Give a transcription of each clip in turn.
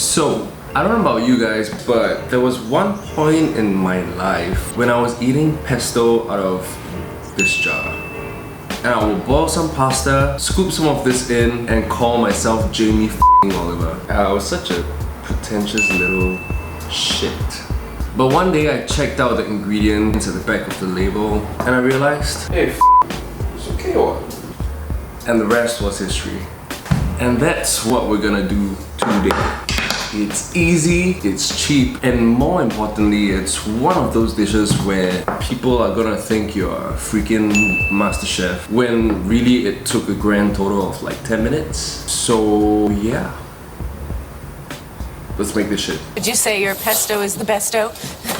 So, I don't know about you guys, but there was one point in my life when I was eating pesto out of this jar. And I will boil some pasta, scoop some of this in, and call myself Jamie Oliver. I was such a pretentious little shit. But one day I checked out the ingredients at the back of the label, and I realized, hey, it's okay or what? And the rest was history. And that's what we're gonna do today. It's easy, it's cheap, and more importantly, it's one of those dishes where people are gonna think you're a freaking master chef when really it took a grand total of like 10 minutes. So yeah, let's make this shit. Would you say your pesto is the besto?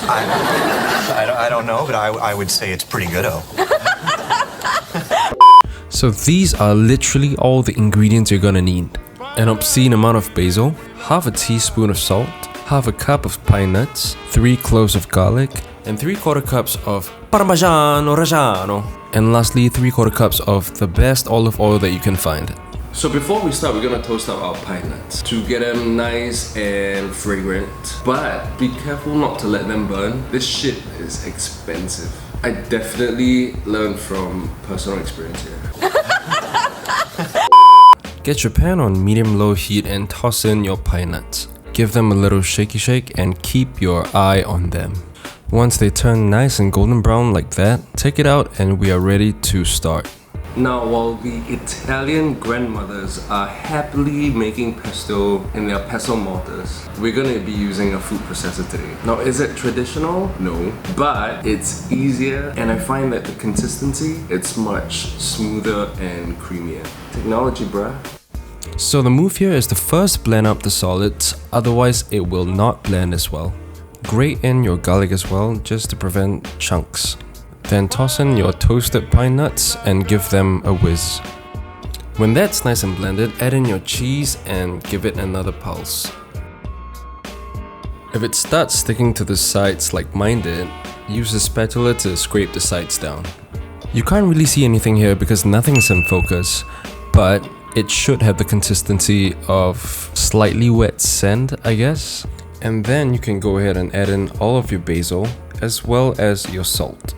I don't know, but I would say it's pretty good-o. So these are literally all the ingredients you're gonna need. An obscene amount of basil, half a teaspoon of salt, half a cup of pine nuts, 3 cloves of garlic, and 3/4 cups of Parmigiano Reggiano. And lastly, 3/4 cups of the best olive oil that you can find. So before we start, we're gonna toast up our pine nuts to get them nice and fragrant. But be careful not to let them burn. This shit is expensive. I definitely learned from personal experience here. Get your pan on medium-low heat and toss in your pine nuts. Give them a little shaky shake and keep your eye on them. Once they turn nice and golden brown like that, take it out and we are ready to start. Now, while the Italian grandmothers are happily making pesto in their pestle mortars, we're gonna be using a food processor today. Now, is it traditional? No, but it's easier, and I find that the consistency, it's much smoother and creamier. Technology, bruh. So the move here is to first blend up the solids, otherwise it will not blend as well. Grate in your garlic as well, just to prevent chunks. Then toss in your toasted pine nuts and give them a whiz. When that's nice and blended, add in your cheese and give it another pulse. If it starts sticking to the sides like mine did, use a spatula to scrape the sides down. You can't really see anything here because nothing's in focus, but it should have the consistency of slightly wet sand, I guess. And then you can go ahead and add in all of your basil as well as your salt.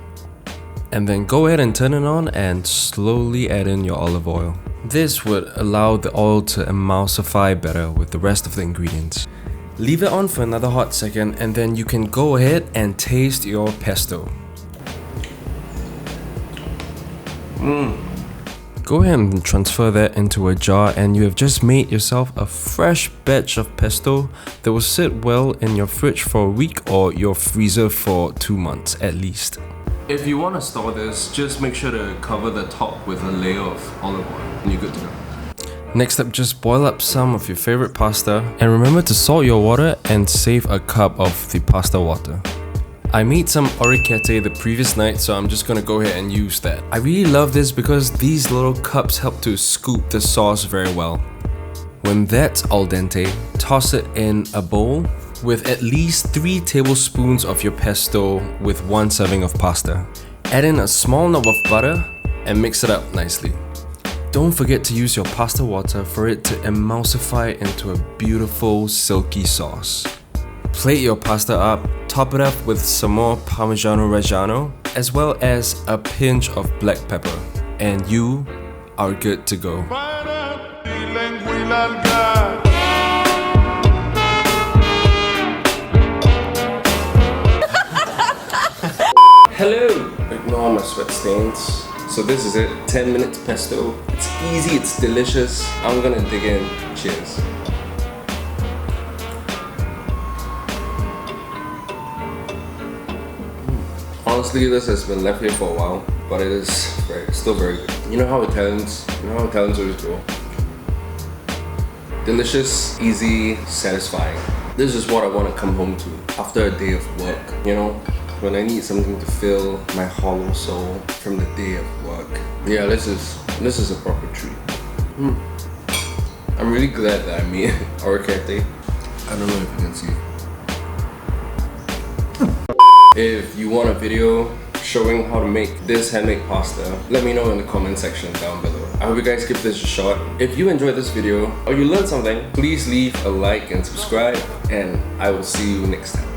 And then go ahead and turn it on and slowly add in your olive oil. This would allow the oil to emulsify better with the rest of the ingredients. Leave it on for another hot second and then you can go ahead and taste your pesto. Go ahead and transfer that into a jar and you have just made yourself a fresh batch of pesto that will sit well in your fridge for a week or your freezer for 2 months at least. If you want to store this, just make sure to cover the top with a layer of olive oil and you're good to go. Next up, just boil up some of your favorite pasta and remember to salt your water and save a cup of the pasta water. I made some orrecchiette the previous night, so I'm just gonna go ahead and use that. I really love this because these little cups help to scoop the sauce very well. When that's al dente, toss it in a bowl with at least 3 tablespoons of your pesto with 1 serving of pasta. Add in a small knob of butter and mix it up nicely. Don't forget to use your pasta water for it to emulsify into a beautiful silky sauce. Plate your pasta up, top it up with some more Parmigiano Reggiano, as well as a pinch of black pepper, and you are good to go. Hello! Ignore my sweat stains. So this is it, 10 minutes pesto. It's easy, it's delicious. I'm gonna dig in. Cheers. Honestly, this has been left here for a while, but it is still very good. You know how Italians always go. Delicious, easy, satisfying. This is what I want to come home to after a day of work, you know? When I need something to fill my hollow soul from the day of work. Yeah, this is a proper treat. I'm really glad that I made orrecchiette. I don't know if you can see. If you want a video showing how to make this handmade pasta, let me know in the comment section down below. I hope you guys give this a shot. If you enjoyed this video or you learned something, please leave a like and subscribe, and I will see you next time.